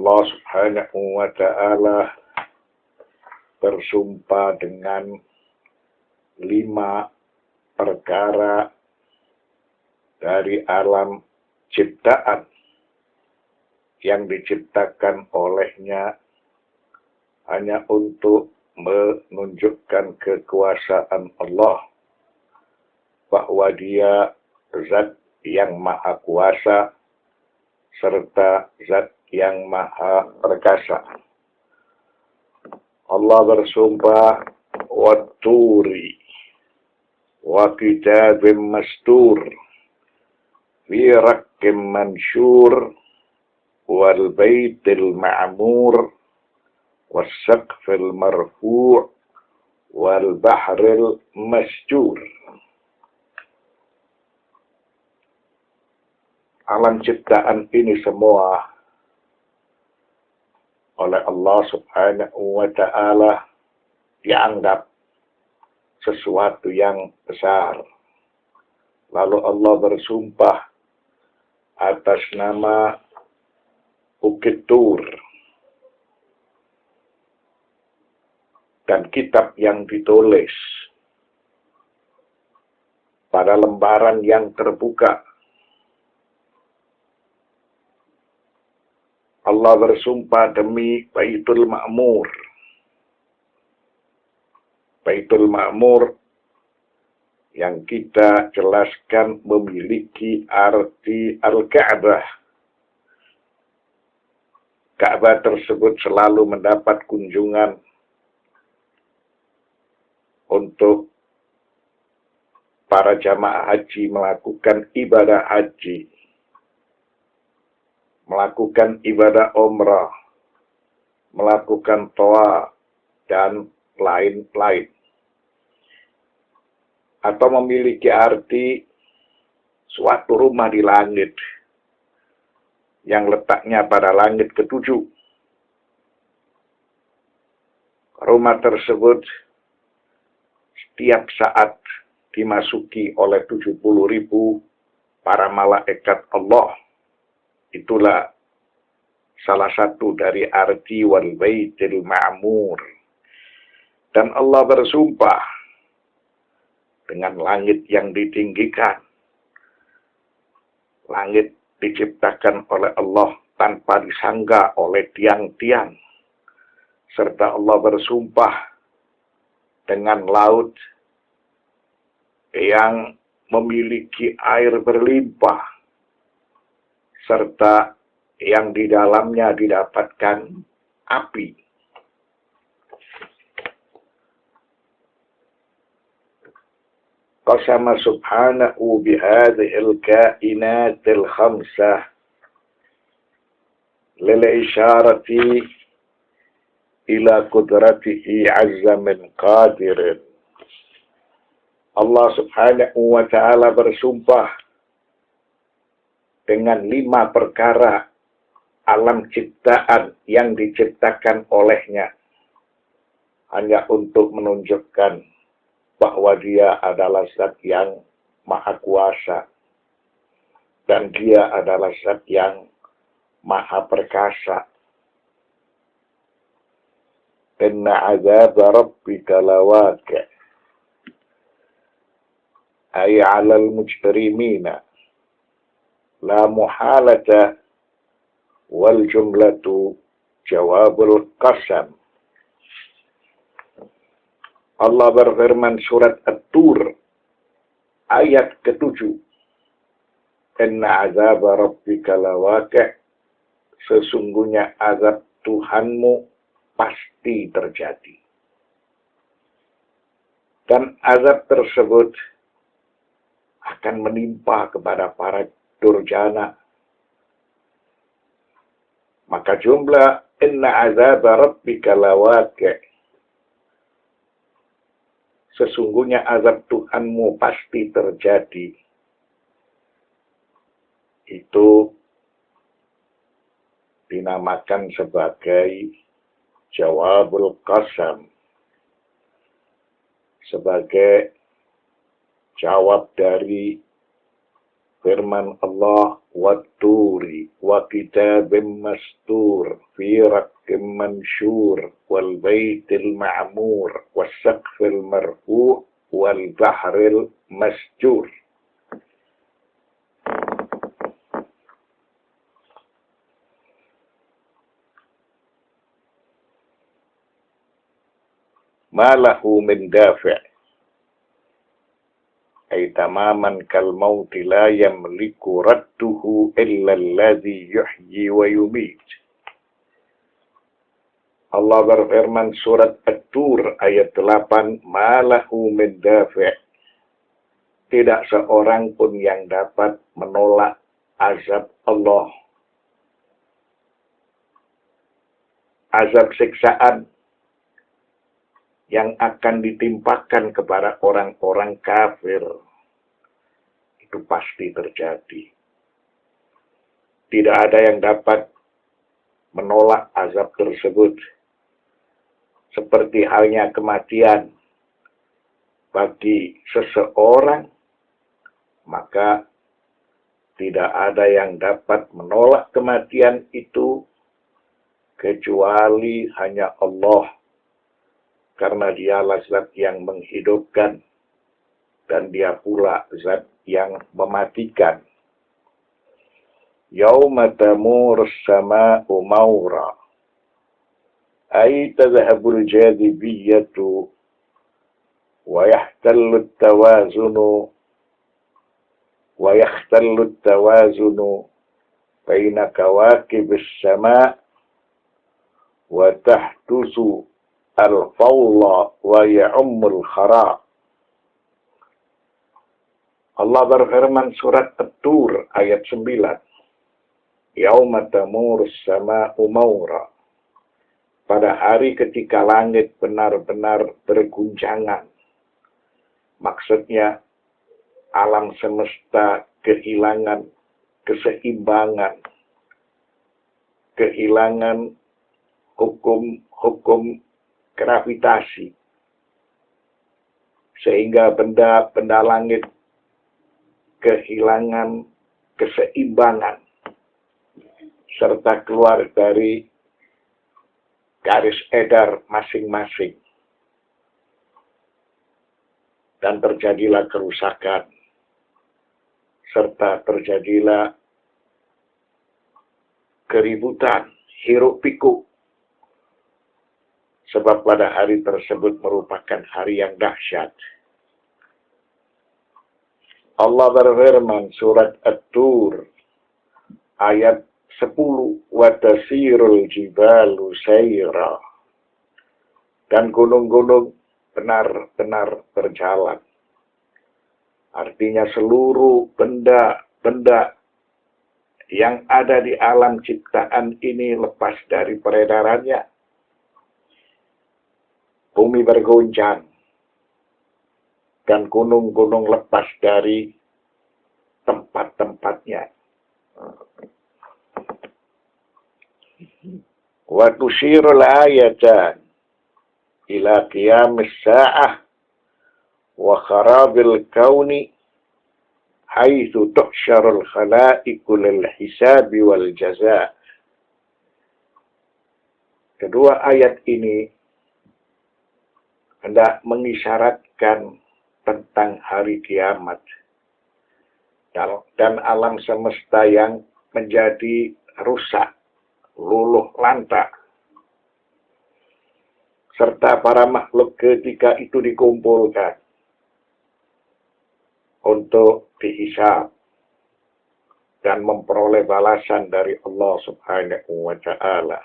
Allah Subhanahu wa ta'ala bersumpah dengan 5 perkara dari alam ciptaan yang diciptakan olehnya hanya untuk menunjukkan kekuasaan Allah, bahwa Dia zat yang maha kuasa serta zat yang maha perkasa. Allah bersumpah, "Wat-turi wa kitabim mastur fi raqqim mansyur wal baitil ma'mur was saqfil marfu' wal bahril masjur." Alam ciptaan ini semua oleh Allah Subhanahu wa ta'ala dianggap sesuatu yang besar. Lalu Allah bersumpah atas nama Bukit Tur dan kitab yang ditulis pada lembaran yang terbuka. Allah bersumpah demi Baitul Ma'mur. Baitul Ma'mur yang kita jelaskan memiliki arti Al-Ka'bah. Ka'bah tersebut selalu mendapat kunjungan untuk para jamaah haji melakukan ibadah haji, melakukan ibadah umrah, melakukan tawaf, dan lain-lain. Atau memiliki arti suatu rumah di langit yang letaknya pada langit ke-7. Rumah tersebut setiap saat dimasuki oleh 70.000 para malaikat Allah. Itulah salah satu dari arti wal baitil ma'mur. Dan Allah bersumpah dengan langit yang ditinggikan. Langit diciptakan oleh Allah tanpa disangga oleh tiang-tiang. Serta Allah bersumpah dengan laut yang memiliki air berlimpah, serta yang di dalamnya didapatkan api. Qasama subhanahu bihadhil kainatil khamsah lil isyarati ila qudratihi azza min qadirin. Allah Subhanahu wa ta'ala bersumpah dengan 5 perkara alam ciptaan yang diciptakan olehnya hanya untuk menunjukkan bahwa Dia adalah zat yang maha kuasa dan Dia adalah zat yang maha perkasa. Inna azab rabbika lawaqi' ay 'alal mujrimina la muhalata wal jumlatu jawabul qasam. Allah berfirman surat At-Tur ayat ke-7. Inna azab rabbika lawaqi', sesungguhnya azab Tuhanmu pasti terjadi. Dan azab tersebut akan menimpa kepada para durjana. Maka jumlah inna azab rabbika lawaqi', sesungguhnya azab Tuhanmu pasti terjadi, itu dinamakan sebagai jawabul qasam, sebagai jawab dari firman Allah, "Wat-turi wa kitabim mastur fi raqqim mansyur wal baitil ma'mur was saqfil marfu' wal bahril masjur." Ma lahu min dafi', ay tamaman kal mauti la yamliku radduhu illa alladhi yuhyi wa yumit. Allah berfirman surat At-Tur ayat 8, ma lahu min dafi', tidak seorang pun yang dapat menolak azab Allah, azab siksaan yang akan ditimpakan kepada orang-orang kafir. Itu pasti terjadi. Tidak ada yang dapat menolak azab tersebut. Seperti halnya kematian bagi seseorang, maka tidak ada yang dapat menolak kematian itu kecuali hanya Allah. Karena dialah zat yang menghidupkan dan dia pula zat yang mematikan. Yauma tamurus sama'u maura, ay tadhhabul jadibiyatu wa yahtallu at-tawazunu baina kawakibis sama' wa tahdusu al-fawla wa ya'ummul khara. Allah berfirman surat At-Tur ayat 9. Yauma tamurus sama'u maura. Pada hari ketika langit benar-benar berguncangan. Maksudnya alam semesta kehilangan keseimbangan. Kehilangan hukum gravitasi, sehingga benda-benda langit kehilangan keseimbangan serta keluar dari garis edar masing-masing, dan terjadilah kerusakan serta terjadilah keributan, hiruk pikuk. Sebab pada hari tersebut merupakan hari yang dahsyat. Allah berfirman surat At-Tur ayat 10, wa tasirul jibalu sayra, dan gunung-gunung benar-benar berjalan. Artinya seluruh benda-benda yang ada di alam ciptaan ini lepas dari peredarannya. Bumi bergoncang dan gunung-gunung lepas dari tempat-tempatnya. Wa tushirul ayatan ila qiyamis sa'ah wa kharabil kauni haitsu tuhsyarul khalaiqu lil hisabi wal jazaa. Kedua ayat ini hendak mengisyaratkan tentang hari kiamat dan alam semesta yang menjadi rusak, luluh lantak, serta para makhluk ketika itu dikumpulkan untuk dihisab dan memperoleh balasan dari Allah Subhanahu wa Ta'ala.